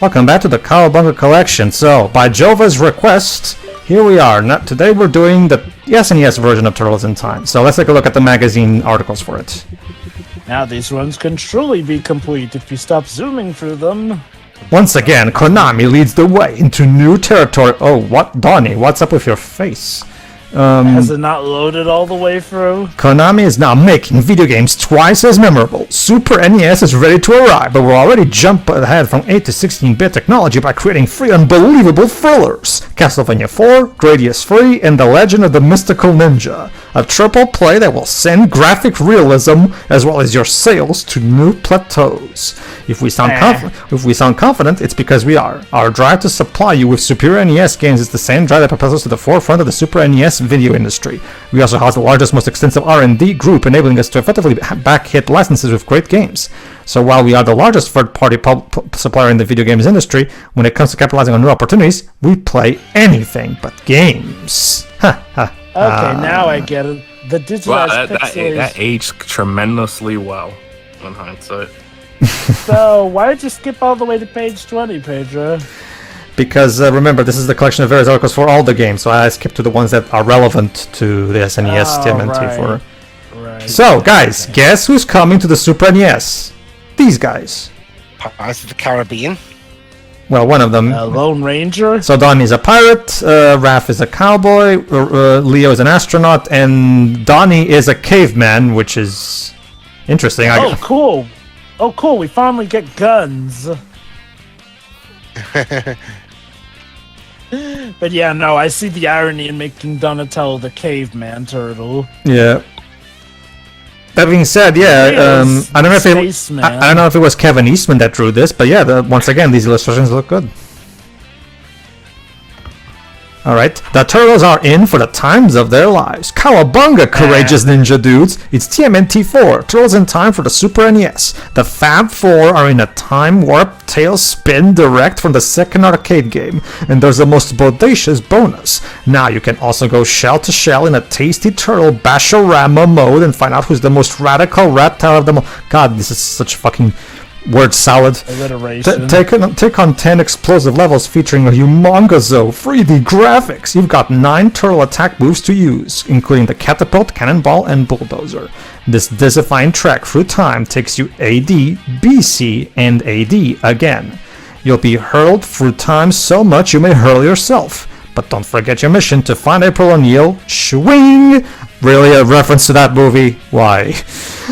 Welcome back to the Cowabunga Collection. So, by Jova's request, here we are. Today we're doing the SNES version of Turtles in Time. So let's take a look at the magazine articles for it. Now these runs can truly be complete if you stop zooming through them. Once again, Konami leads the way into new territory. Oh, what? Donnie, what's up with your face? Has it not loaded all the way through? Konami is now making video games twice as memorable. Super NES is ready to arrive, but we'll already jump ahead from 8 to 16-bit technology by creating 3 unbelievable thrillers. Castlevania 4, Gradius 3, and The Legend of the Mystical Ninja. A triple play that will send graphic realism as well as your sales to new plateaus. If we sound confident, it's because we are. Our drive to supply you with superior NES games is the same drive that propels us to the forefront of the Super NES video industry. We also house the largest, most extensive R&D group, enabling us to effectively back-hit licenses with great games. So while we are the largest third-party supplier in the video games industry, when it comes to capitalizing on new opportunities, we play anything but games. Okay, now I get it. The digitized pixels. That aged tremendously well, in hindsight. So, why did you skip all the way to page 20, Pedro? Because remember, this is the collection of various articles for all the games, so I skipped to the ones that are relevant to the SNES TMNT4. Right. So, guys, guess who's coming to the Super NES? These guys. Pirates of the Caribbean. Well, one of them. Lone Ranger? So Donnie's a pirate, Raph is a cowboy, Leo is an astronaut, and Donnie is a caveman, which is interesting. Cool. Oh, cool. We finally get guns. But yeah, no, I see the irony in making Donatello the caveman turtle. Yeah. That being said, I don't know if it was Kevin Eastman that drew this, but yeah, once again, these illustrations look good. Alright, the Turtles are in for the times of their lives. Cowabunga, courageous ninja dudes! It's TMNT4, Turtles in Time for the Super NES. The Fab Four are in a time warp tailspin direct from the second arcade game, and there's the most bodacious bonus. Now you can also go shell to shell in a tasty turtle Bashorama mode and find out who's the most radical reptile of them all. God, this is such fucking word salad. Alliteration. Take on 10 explosive levels featuring a humongous 3D graphics. You've got 9 turtle attack moves to use, including the catapult, cannonball, and bulldozer. This disifying trek through time takes you AD, BC, and AD again. You'll be hurled through time so much you may hurl yourself. But don't forget your mission to find April O'Neil. Swing! Really, a reference to that movie? Why?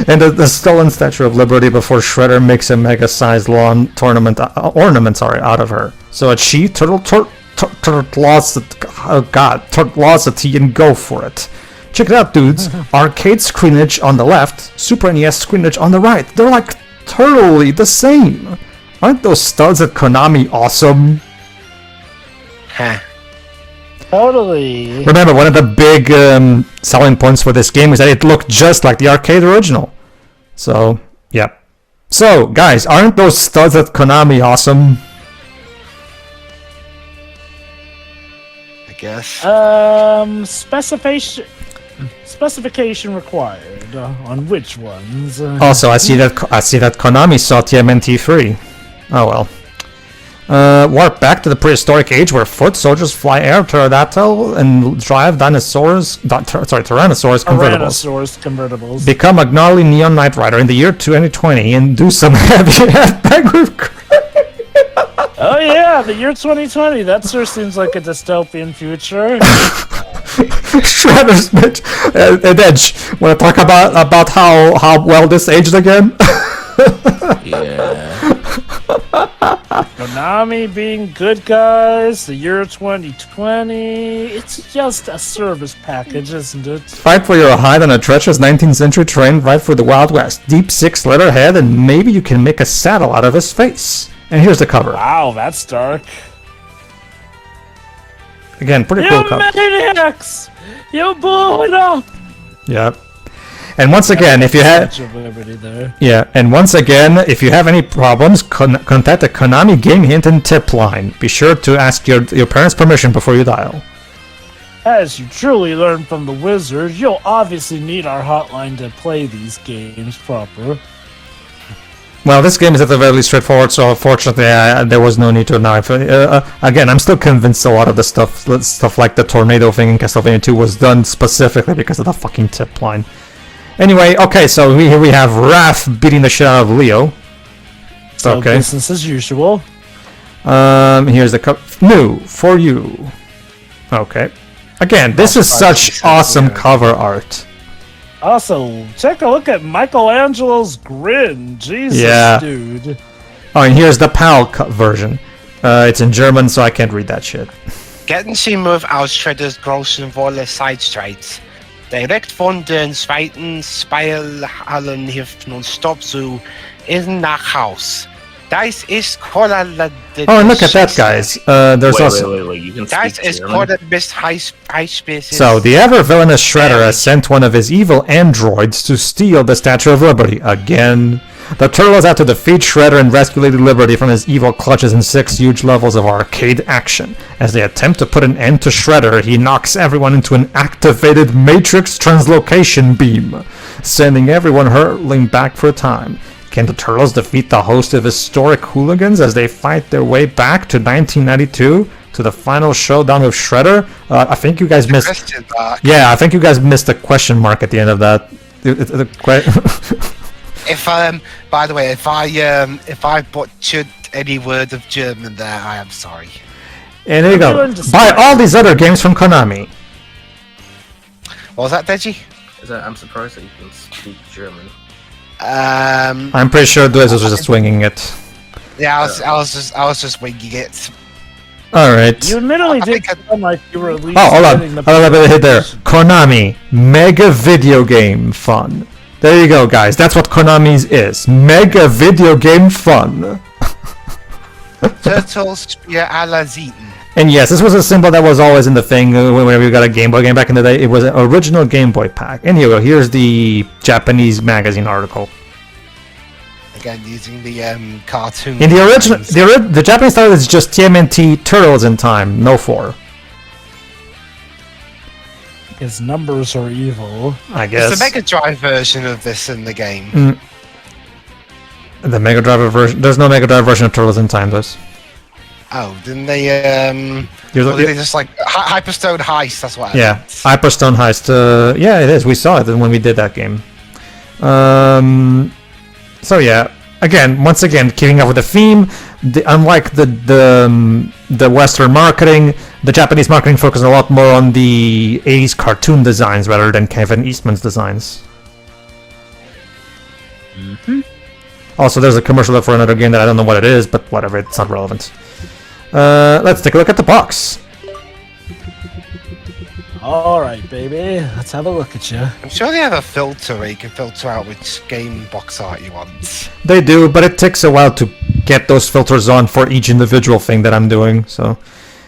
And the stolen Statue of Liberty before Shredder makes a mega-sized lawn ornament out of her. So achieve turtlosity and go for it. Check it out, dudes. Arcade screenage on the left, Super NES screenage on the right. They're like totally the same. Aren't those studs at Konami awesome? Huh. Totally. Remember, one of the big selling points for this game is that it looked just like the arcade original. So, yeah. So, guys, aren't those studs at Konami awesome? I guess. Specification required on which ones. Also, I see that Konami saw TMNT3. Oh well. Warp back to the prehistoric age where foot soldiers fly air pterodactyl and drive Tyrannosaurus convertibles. Become a gnarly neon Knight Rider in the year 2020 and do some heavy headbang with. Oh yeah, the year 2020. That sure seems like a dystopian future. Shredder's bitch. And Edge, want to talk about how well this aged again? Yeah. Konami being good guys, the year 2020, it's just a service package, isn't it? Fight for your hide on a treacherous 19th century train right through the Wild West. Deep 6-letter head, and maybe you can make a saddle out of his face. And here's the cover. Wow, that's dark. Again, pretty cool cover. You maniacs! You blew it up! Yep. And once again, if you have any problems, contact the Konami Game Hint and Tip line. Be sure to ask your parents' permission before you dial. As you truly learned from the wizard, you'll obviously need our hotline to play these games proper. Well, this game is at the very least straightforward, so fortunately there was no need to now. Again, I'm still convinced a lot of the stuff like the tornado thing in Castlevania 2 was done specifically because of the fucking tip line. Anyway, okay, so here we have Wrath beating the shit out of Leo. So Okay. business as usual. Here's the cup. New for you. Okay. Again, this is such awesome cover art. Also, take a look at Michelangelo's grin. Jesus, Yeah. dude. Oh, and here's the PAL version. It's in German, so I can't read that shit. Kennen Sie mir aus Shredders großen Wolle Sidestreits? Direkt von den zweiten Spielhallen hilft nonstop zu in nach Haus. Das ist Cola. Oh, and look at that, guys. There's also. Wait. You can Das speak ist German? Cola best high species. So, the ever-villainous Shredder has sent one of his evil androids to steal the Statue of Liberty again. The Turtles have to defeat Shredder and rescue Lady Liberty from his evil clutches in 6 huge levels of arcade action. As they attempt to put an end to Shredder, he knocks everyone into an activated Matrix translocation beam, sending everyone hurtling back for time. Can the Turtles defeat the host of historic hooligans as they fight their way back to 1992 to the final showdown with Shredder? I think you guys missed. Question mark. Yeah, I think you guys missed the question mark at the end of that. If by the way, if I butchered any word of German there, I am sorry. And there you go. Everyone just- Buy all these other games from Konami. What was that, Deji? I'm surprised that you can speak German. I'm pretty sure Duez was just swinging it. Yeah, I was just winging it. Alright. You admittedly I did think sound like you were at least Oh, hold on. getting the Hold on, hit there. Konami. Mega video game fun. There you go, guys. That's what Konami's is. Mega video game fun. Turtles Spear a la Zeeten. And yes, this was a symbol that was always in the thing whenever you got a Game Boy game back in the day. It was an original Game Boy pack. And here we go. Here's the Japanese magazine article. Again, using the cartoon. In the original, the Japanese title is just TMNT Turtles in Time, no 4. His numbers are evil. I guess. It's the Mega Drive version of this in the game. The Mega Drive version. There's no Mega Drive version of Turtles in Time, though. Oh, didn't they? There's Or a- did they just like Hyperstone Heist? That's what. I Yeah, meant. Hyperstone Heist. Yeah, it is. We saw it when we did that game. So yeah, once again, keeping up with the theme. Unlike the Western marketing, the Japanese marketing focused a lot more on the 80s cartoon designs rather than Kevin Eastman's designs. Also, there's a commercial for another game that I don't know what it is, but whatever, it's not relevant. Let's take a look at the box. Alright, baby. Let's have a look at you. I'm sure they have a filter where you can filter out which game box art you want. They do, but it takes a while to get those filters on for each individual thing that I'm doing, so...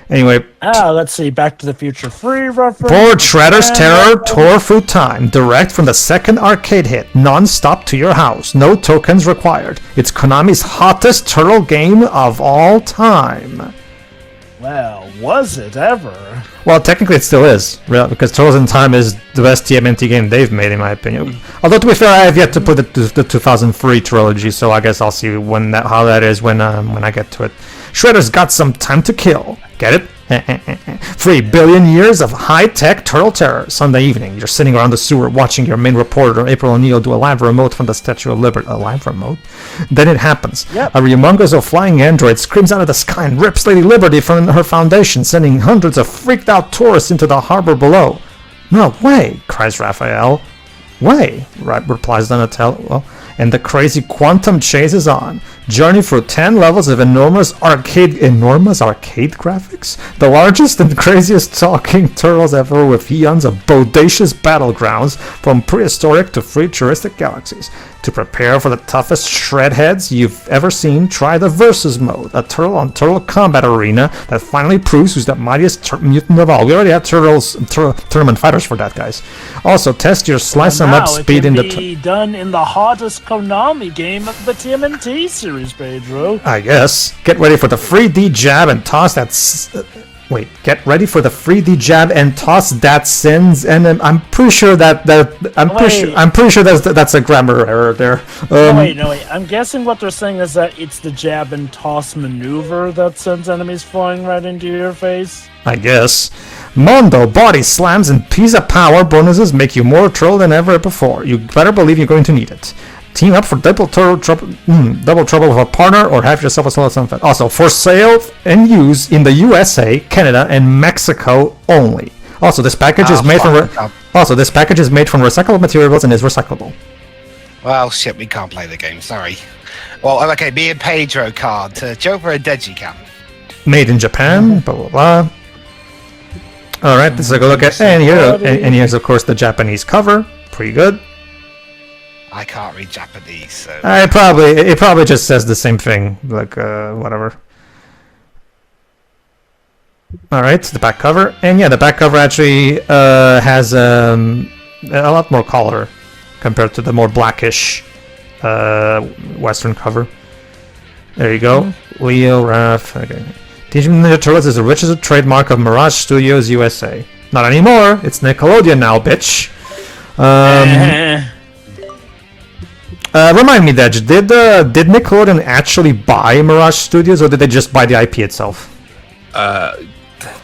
Anyway, Let's see. Back to the Future Free reference. for Shredder's Terror Tour Through Time, direct from the second arcade hit, non-stop to your house, no tokens required. It's Konami's hottest turtle game of all time. Well, was it ever? Well, technically it still is, because Turtles in Time is the best TMNT game they've made, in my opinion. Although, to be fair, I have yet to put the 2003 trilogy, so I guess I'll see how that is when I get to it. Shredder's got some time to kill. Get it? 3 billion years of high-tech turtle terror. Sunday evening, you're sitting around the sewer watching your main reporter, April O'Neil, do a live remote from the Statue of Liberty. A live remote? Then it happens. Yep. A humongous flying android screams out of the sky and rips Lady Liberty from her foundation, sending hundreds of freaked-out tourists into the harbor below. No way, cries Raphael. Way, replies Donatello. Well, and the crazy quantum chase is on. Journey through 10 levels of enormous arcade graphics? The largest and craziest talking turtles ever, with eons of bodacious battlegrounds from prehistoric to futuristic galaxies. To prepare for the toughest shredheads you've ever seen, try the Versus mode, a turtle-on-turtle combat arena that finally proves who's the mightiest mutant of all. We already have tournament fighters for that, guys. Also, test your slice 'em up Now speed it in can the... be done in the hottest Konami game of the TMNT series, Pedro. I guess. Get ready for the 3D jab and toss that Wait, get ready for the 3D jab and toss that sins, and I'm pretty sure I'm pretty sure that's a grammar error there. No, wait. I'm guessing what they're saying is that it's the jab and toss maneuver that sends enemies flying right into your face. I guess. Mondo, body slams, and Pizza power bonuses make you more troll than ever before. You better believe you're going to need it. Team up for double trouble with a partner, or have yourself a solo sunset. Also, for sale and use in the USA, Canada, and Mexico only. Also, this package is made from recyclable materials and is recyclable. Well, shit, we can't play the game. Sorry. Well, okay, me and Pedro card to Joe for a Dejimon. Made in Japan. Blah blah blah. All right, let's take a look at and here's of course the Japanese cover. Pretty good. I can't read Japanese, so... It probably just says the same thing, like, whatever. Alright, the back cover. And yeah, the back cover actually has a lot more color compared to the more blackish Western cover. There you go. Leo, Raph, okay. Dejimon Ninja Turtles is the richest trademark of Mirage Studios USA. Not anymore, it's Nickelodeon now, bitch. Remind me, Dej, did Nickelodeon actually buy Mirage Studios, or did they just buy the IP itself?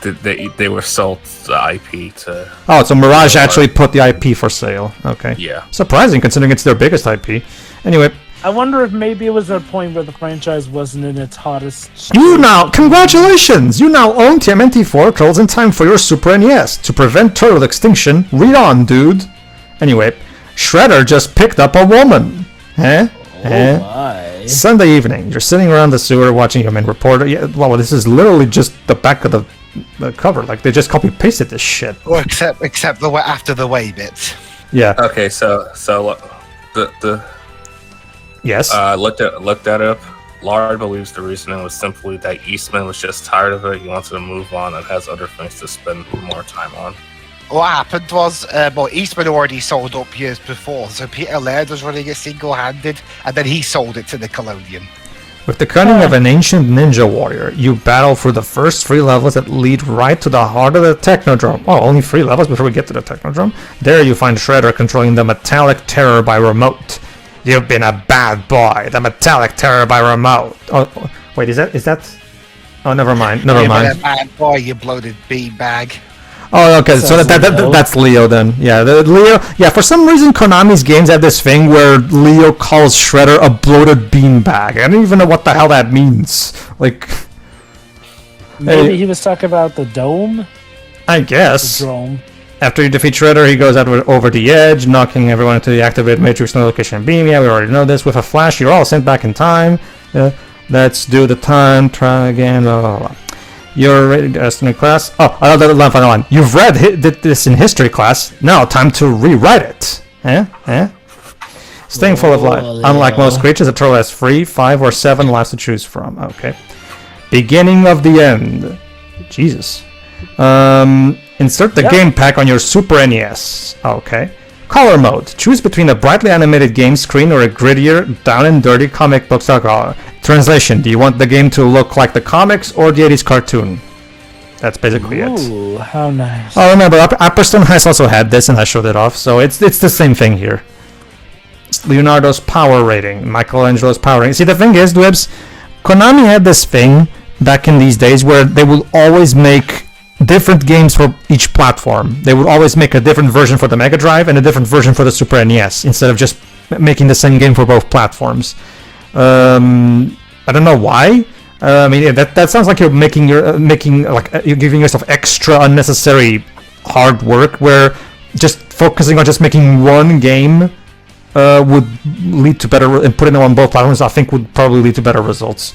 They were sold the IP to... Oh, so Mirage actually put the IP for sale. Okay. Yeah. Surprising, considering it's their biggest IP. Anyway. I wonder if maybe it was a point where the franchise wasn't in its hottest... Congratulations! You now own TMNT4 Turtles in time for your Super NES. To prevent turtle extinction, read on, dude. Anyway, Shredder just picked up a woman. My. Sunday evening, you're sitting around the sewer watching Human Reporter. Yeah, well, this is literally just the back of the cover. Like, they just copy-pasted this shit. Well, except the after the way bits. Yeah. Okay, so the Yes. looked that up. Lard believes the reasoning was simply that Eastman was just tired of it. He wanted to move on and has other things to spend more time on. What happened was, Eastman already sold up years before, so Peter Laird was running it single-handed, and then he sold it to Nickelodeon. With the cunning of an ancient ninja warrior, you battle through the first 3 levels that lead right to the heart of the Technodrome. Oh, only 3 levels before we get to the Technodrome. There you find Shredder controlling the Metallic Terror by remote. You've been a bad boy, the Metallic Terror by remote. Oh, wait, is that? Oh, never mind. You've been a bad boy, you bloated beanbag. Oh, okay. So that's Leo then. Yeah, Leo. Yeah, for some reason Konami's games have this thing where Leo calls Shredder a bloated beanbag. I don't even know what the hell that means. Like, maybe he was talking about the dome. I guess. The drome. After you defeat Shredder, he goes out over the edge, knocking everyone into the activated Matrix no location beam. Yeah, we already know this. With a flash, you're all sent back in time. Let's do the time. Try again. Blah, blah, blah. You're ready to estimate class. Oh, another final one. You've read this in history class. Now, time to rewrite it. Staying full of life. Unlike most creatures, a turtle has 3, 5, or 7 lives to choose from. Okay. Beginning of the end. Jesus. Insert the game pack on your Super NES. Okay. Color mode. Choose between a brightly animated game screen or a grittier, down and dirty comic book style color. Translation. Do you want the game to look like the comics or the 80s cartoon? That's basically it. Ooh, how nice. Oh, remember, Upperstone has also had this, and I showed it off, so it's the same thing here. It's Leonardo's power rating, Michelangelo's power rating. See, the thing is, Dwebs, Konami had this thing back in these days where they would always make different games for each platform. They would always make a different version for the Mega Drive and a different version for the Super NES, instead of just making the same game for both platforms. I don't know why. I mean, that sounds like you're you're giving yourself extra unnecessary hard work, where just focusing on just making one game would lead to better, and putting it on both platforms, I think, would probably lead to better results.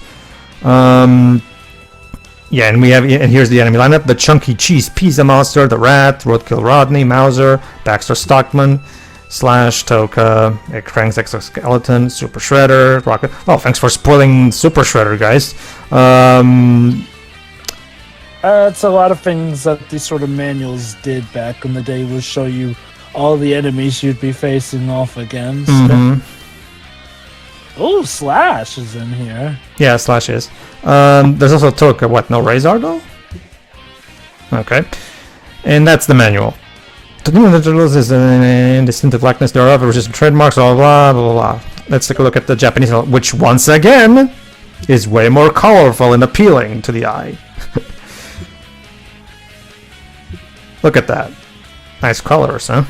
Yeah, and here's the enemy lineup: the Chunky Cheese Pizza Monster, the Rat, Roadkill Rodney, Mauser, Baxter Stockman, Slash, Toka, Krang's Exoskeleton, Super Shredder, Rocket. Oh, thanks for spoiling Super Shredder, guys. It's a lot of things that these sort of manuals did back in the day, was show you all the enemies you'd be facing off against. Mm-hmm. Oh, Slash is in here. Yeah, Slash is. There's also Toka. What? No Razor though? Okay. And that's the manual. The turtles is an distinctive likeness thereof, resistant trademarks, blah, blah, blah, blah. Let's take a look at the Japanese, which once again is way more colorful and appealing to the eye. Look at that. Nice colors, huh?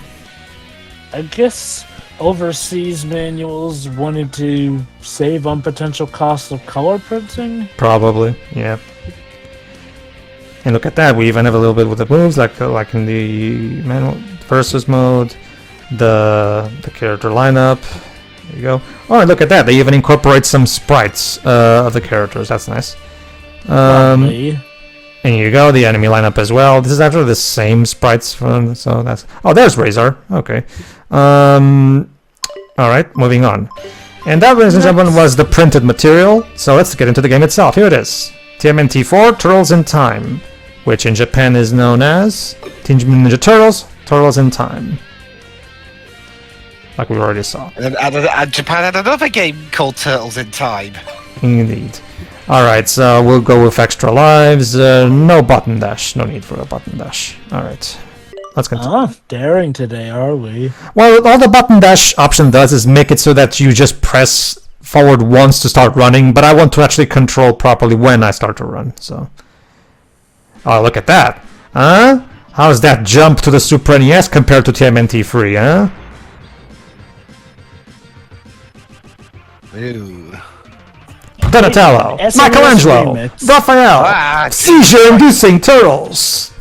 I guess overseas manuals wanted to save on potential costs of color printing. Probably, yeah. And look at that, we even have a little bit with the moves, like in the manual versus mode, the character lineup. There you go. Oh, and look at that, they even incorporate some sprites of the characters. That's nice. Probably. And here you go, the enemy lineup as well. This is actually the same sprites from, so that's... Oh, there's Razor. Okay. Alright, moving on. And that, ladies and gentlemen, was the printed material. So let's get into the game itself. Here it is. TMNT 4, Turtles in Time, which in Japan is known as Teenage Mutant Ninja Turtles, Turtles in Time. Like we already saw. And Japan had another game called Turtles in Time. Indeed. Alright, so we'll go with extra lives. No button dash. No need for a button dash. Alright. Let's continue. Daring today, are we? Well, all the button dash option does is make it so that you just press forward once to start running, but I want to actually control properly when I start to run, so... Oh, look at that. Huh? How's that jump to the Super NES compared to TMNT 3, huh? Ooh. Donatello, SNES Michelangelo, remix. Raphael, seizure-inducing turtles.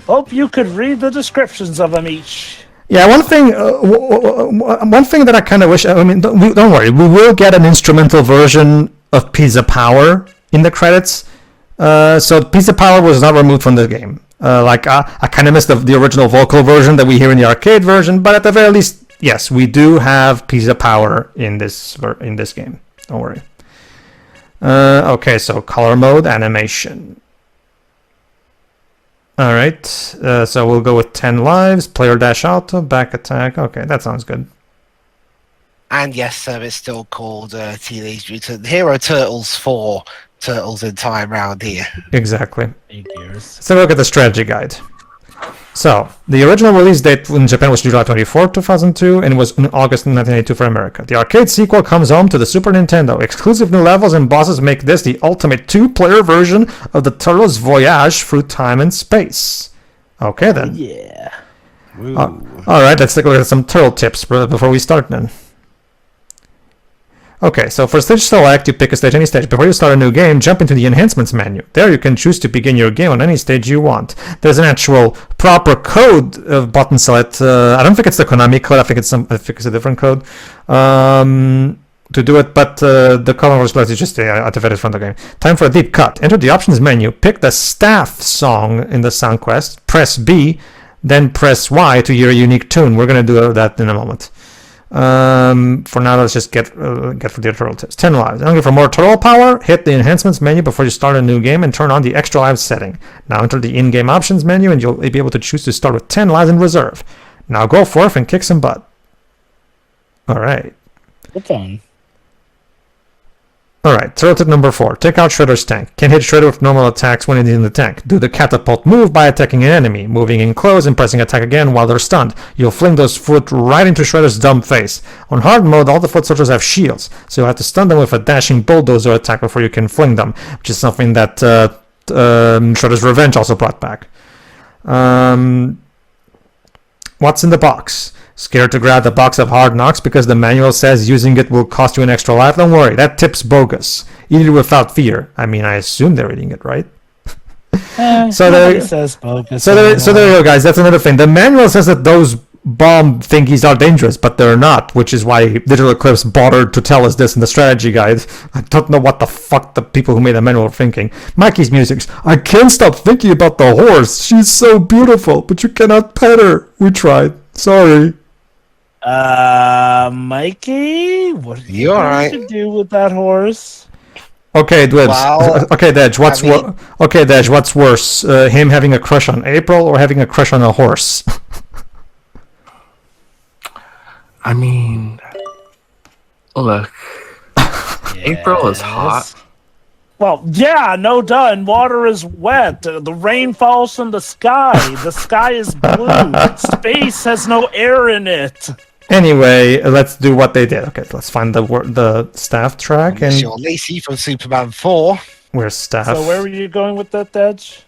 Hope you could read the descriptions of them each. Yeah, one thing that I kind of wish. I mean, don't worry, we will get an instrumental version of Pizza Power in the credits. So Pizza Power was not removed from the game. I kind of missed the original vocal version that we hear in the arcade version, but at the very least, yes, we do have Pizza Power in this game. Don't worry. Okay, so color mode, animation. Alright, so we'll go with 10 lives, player dash auto, back attack. Okay, that sounds good. And yes, sir, it's still called Teenage Mutant Hero Turtles 4, Turtles in Time round here. Exactly. Figures. So look at the strategy guide. So, the original release date in Japan was July 24, 2002, and it was in August 1982 for America. The arcade sequel comes home to the Super Nintendo. Exclusive new levels and bosses make this the ultimate two-player version of the Turtles' voyage through time and space. Okay, then. Yeah. Alright, let's take a look at some turtle tips before we start, then. Okay, so for stage select, you pick a stage, any stage. Before you start a new game, jump into the enhancements menu. There you can choose to begin your game on any stage you want. There's an actual proper code of button select. I don't think it's the Konami code. I think it's a different code to do it. But the color select is just activated from the game. Time for a deep cut. Enter the options menu. Pick the staff song in the sound quest. Press B, then press Y to hear a unique tune. We're gonna do that in a moment. For now, let's just get for the turtle tips. 10 lives. Looking for more turtle power? Hit the enhancements menu before you start a new game and turn on the extra lives setting. Now enter the in-game options menu and you'll be able to choose to start with 10 lives in reserve. Now go forth and kick some butt. Alright. What's on? Alright, turtle tip number 4. Take out Shredder's tank. Can hit Shredder with normal attacks when it is in the tank. Do the catapult move by attacking an enemy, moving in close and pressing attack again while they're stunned. You'll fling those foot right into Shredder's dumb face. On hard mode, all the foot soldiers have shields, so you'll have to stun them with a dashing bulldozer attack before you can fling them, which is something that Shredder's Revenge also brought back. What's in the box? Scared to grab the box of Hard Knocks because the manual says using it will cost you an extra life? Don't worry, that tip's bogus. Eat it without fear. I mean, I assume they're eating it, right? So there you go, guys. That's another thing. The manual says that those bomb thingies are dangerous, but they're not, which is why Digital Eclipse bothered to tell us this in the strategy guide. I don't know what the fuck the people who made the manual were thinking. Mikey's music. I can't stop thinking about the horse. She's so beautiful, but you cannot pet her. We tried. Sorry. Mikey, what are you alright to do with that horse? Okay, Dwebs. Well, okay, Dej. What's worse, him having a crush on April or having a crush on a horse? I mean, look, April is hot. Well, yeah, no done. Water is wet. The rain falls from the sky. The sky is blue. Space has no air in it. Anyway, let's do what they did. Okay, let's find the staff track. And You're Lacey from Superman 4. where's staff? So where were you going with that, Dedge?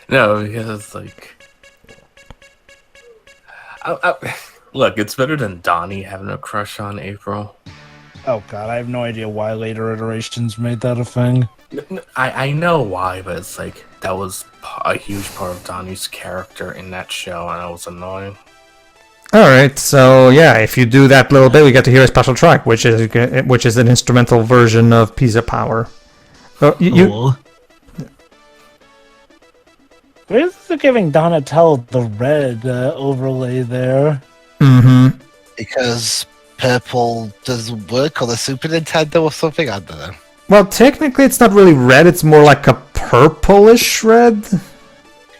No, because it's like, look, it's better than Donnie having a crush on April. Oh god, I have no idea why later iterations made that a thing. I know why, but it's like that was a huge part of Donnie's character in that show, and it was annoying. Alright, so yeah, if you do that little bit, we get to hear a special track, which is an instrumental version of Pizza Power. Cool. Where's the giving Donatello the red overlay there? Mm-hmm. Because purple doesn't work on the Super Nintendo or something? I don't know. Well, technically it's not really red, it's more like a purplish red.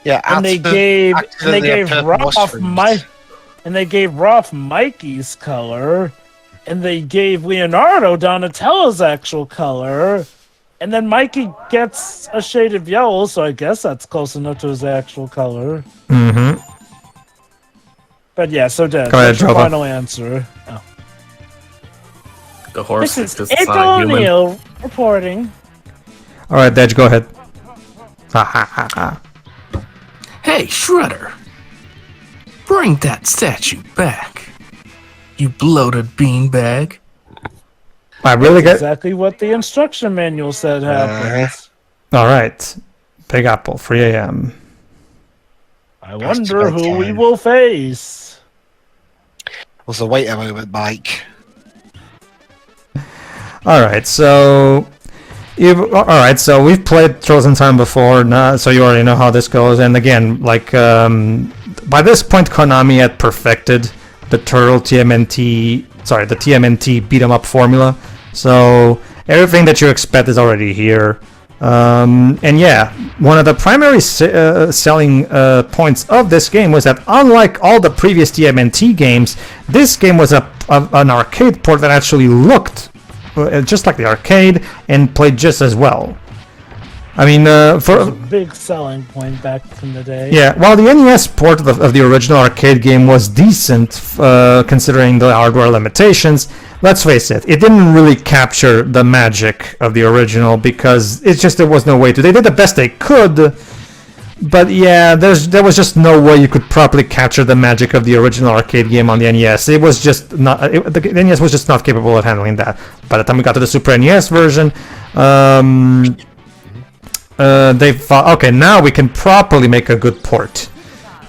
Yeah, And they gave Rolf Mikey's color, and they gave Leonardo Donatello's actual color, and then Mikey gets a shade of yellow, so I guess that's close enough to his actual color. Mm-hmm. But yeah, so Dad, Go ahead, what's your Drova. final answer? Oh. The horse This is just April not human. O'Neil reporting. Alright, Dej, go ahead. Ha ha ha ha. Hey, Shredder! Bring that statue back, you bloated beanbag. I really get... Exactly what the instruction manual said happens. Alright. Big Apple, 3 a.m. I wonder who we will face. Also, wait a moment, Mike. Alright, so... Alright, so we've played Turtles in Time before, so you already know how this goes. And again, like, by this point, Konami had perfected the the TMNT beat-em-up formula. So everything that you expect is already here. And yeah, one of the primary selling points of this game was that unlike all the previous TMNT games, this game was an arcade port that actually looked just like the arcade and played just as well. I mean, for a big selling point back in the day. Yeah, while the NES port of the original arcade game was decent, considering the hardware limitations, let's face it, it didn't really capture the magic of the original because there was no way to. They did the best they could, but yeah, there was just no way you could properly capture the magic of the original arcade game on the NES. It was just not. The NES was just not capable of handling that. By the time we got to the Super NES version, they thought, okay, now we can properly make a good port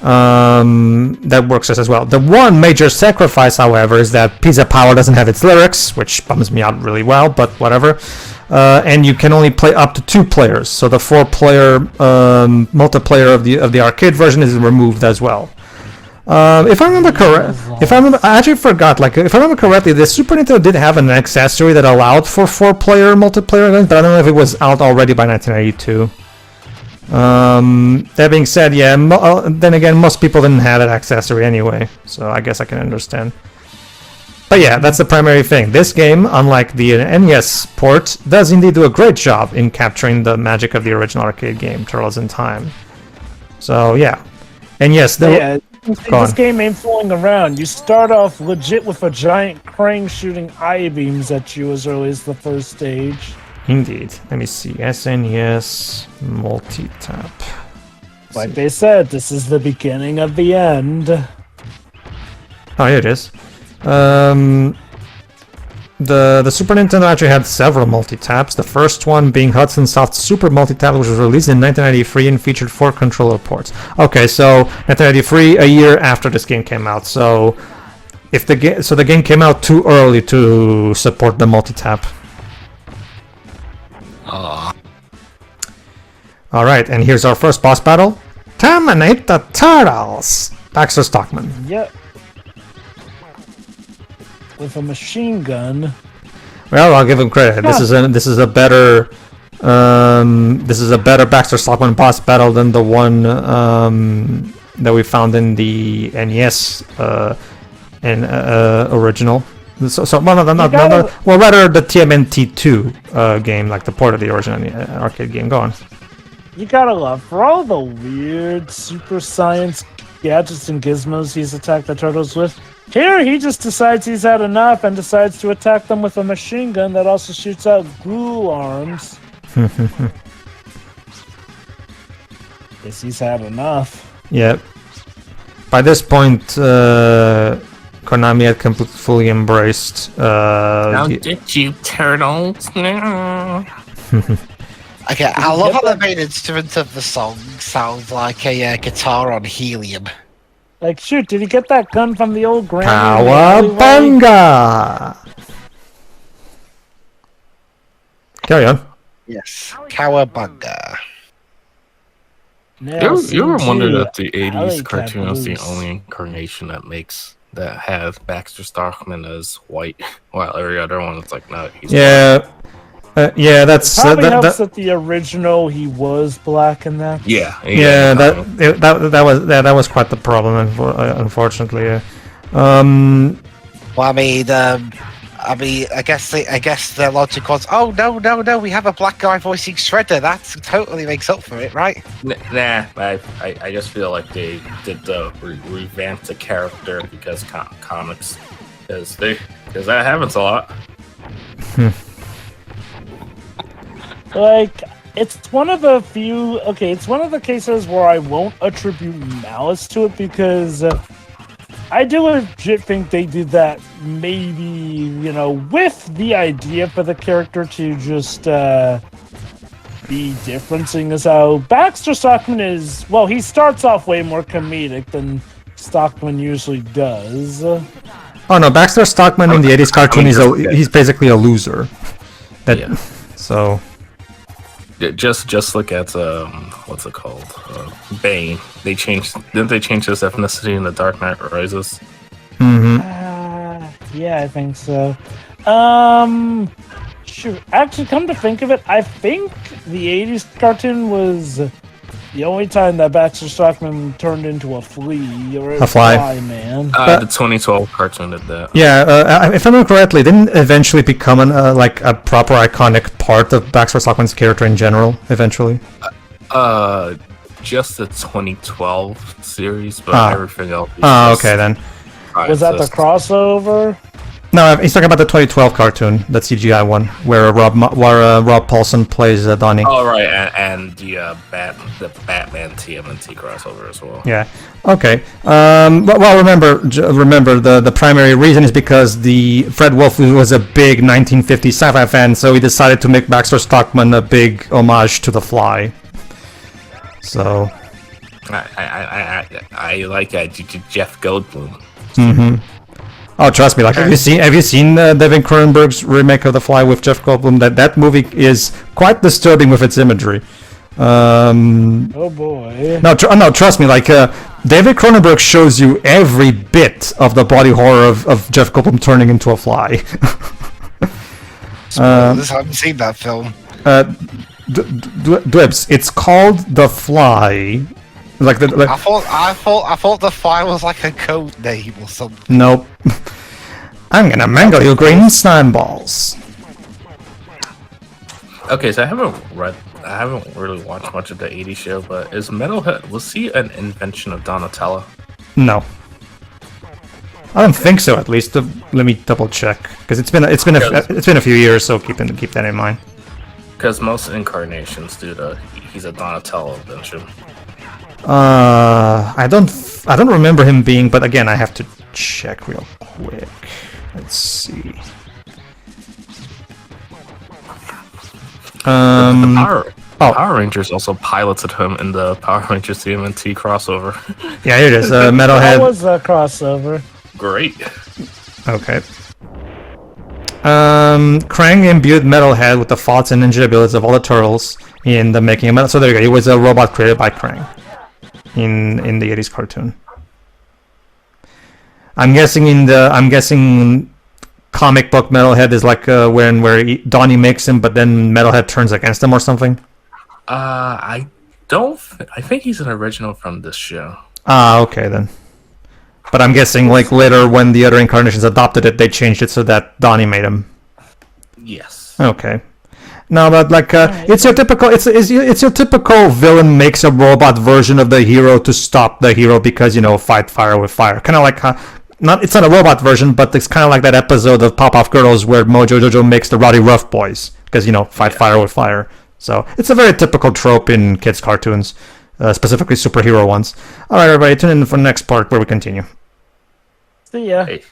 that works just as well. The one major sacrifice, however, is that Pizza Power doesn't have its lyrics, which bums me out really well, but whatever. And you can only play up to 2 players, so the 4-player multiplayer of the arcade version is removed as well. If I remember I actually forgot. Like, if I remember correctly, the Super Nintendo did have an accessory that allowed for 4-player multiplayer games, but I don't know if it was out already by 1992. That being said, yeah. Then again, most people didn't have that accessory anyway, so I guess I can understand. But yeah, that's the primary thing. This game, unlike the NES port, does indeed do a great job in capturing the magic of the original arcade game, Turtles in Time. So yeah, and yes, this game ain't fooling around. You start off legit with a giant crane shooting I-beams at you as early as the first stage. Indeed. Let me see. SNES multi-tap. Like they said, this is the beginning of the end. Oh, here it is. The Super Nintendo actually had several multi-taps. The first one being Hudson Soft's Super Multi-Tap, which was released in 1993 and featured 4 controller ports. Okay, so 1993, a year after this game came out. So the game came out too early to support the multi-tap. All right, and here's our first boss battle. Terminate the Turtles. Baxter Stockman. Yep. With a machine gun. Well, I'll give him credit. This is a better Baxter Stockman boss battle than the one that we found in the NES original. Well, rather the TMNT2 game, like the port of the original arcade game. Go on. You gotta love, for all the weird super science gadgets and gizmos he's attacked the turtles with, here he just decides he's had enough and decides to attack them with a machine gun that also shoots out glue arms. Guess he's had enough. Yep. By this point, Konami had fully embraced. How did you, turtles? No. Okay, I love how the main instrument of the song sounds like a guitar on helium. Like, shoot, did he get that gun from the old granny? Cowabunga! Carry on. Yes, Cowabunga. You ever wonder that the '80s Alley cartoon is the Cat only incarnation that has Baxter Stockman as white, while every other one it's like no, he's Yeah. That's Probably helps that the original he was black in that. that was quite the problem, unfortunately. Yeah. Well, I guess the logic was, oh no, we have a black guy voicing Shredder. That totally makes up for it, right? Nah, I just feel like they did the revamp the character because comics, because that happens a lot. Like, it's one of the few. Okay, it's one of the cases where I won't attribute malice to it because I do legit think they did that maybe, with the idea for the character to just be different, seeing as how Baxter Stockman is, well, he starts off way more comedic than Stockman usually does. Oh no, Baxter Stockman in the '80s cartoon he's basically a loser. So. Just look at what's it called? Bane. Didn't they change his ethnicity in The Dark Knight Rises? Mm-hmm. Yeah, I think so. Shoot. Actually, come to think of it, I think the '80s cartoon was the only time that Baxter Stockman turned into a flea or a fly man. The 2012 cartoon did that. Yeah, if I remember correctly, didn't eventually become like a proper iconic part of Baxter Stockman's character in general. Eventually. Just the 2012 series, but everything else. Okay then. Was that the crossover? No, he's talking about the 2012 cartoon, that CGI one, where Rob Paulson plays Donnie. Oh right, and the Batman TMNT crossover as well. Yeah. Okay. Well, remember the primary reason is because Fred Wolf was a big 1950s sci-fi fan, so he decided to make Baxter Stockman a big homage to The Fly. So. I like Jeff Goldblum. Mm-hmm. Oh, trust me! Like, have you seen Devin Cronenberg's remake of The Fly with Jeff Goldblum? That movie is quite disturbing with its imagery. Oh boy! No, trust me. Like, David Cronenberg shows you every bit of the body horror of Jeff Goldblum turning into a fly. I haven't seen that film. Dwebs, it's called The Fly. I thought The Fly was like a code name or something. Nope. I'm gonna mangle your green slime balls. Okay, so I haven't really watched much of the '80s show, but was he an invention of Donatello? No. I don't think so. At least let me double check, because it's been a few years, so keep that in mind. Because most incarnations he's a Donatello invention. I don't remember him being, but again, I have to check real quick. Let's see. The Power Rangers also piloted him in the Power Rangers TMNT crossover. Yeah, here it is. Metalhead. That was a crossover. Great. Okay. Krang imbued Metalhead with the thoughts and ninja abilities of all the turtles in the making of Metal. So there you go. He was a robot created by Krang in the '80s cartoon. I'm guessing comic book Metalhead is like where Donnie makes him, but then Metalhead turns against him or something. I think he's an original from this show. Okay then. But I'm guessing like later when the other incarnations adopted it, they changed it so that Donnie made him. Yes. Okay. No, but like it's your typical it's your typical villain makes a robot version of the hero to stop the hero because fight fire with fire. Kind of like it's not a robot version, but it's kind of like that episode of Pop-Off Girls where Mojo Jojo makes the Rowdy Rough Boys because fight fire with fire. So it's a very typical trope in kids' cartoons, specifically superhero ones. All right, everybody, tune in for the next part where we continue. See ya. Hey.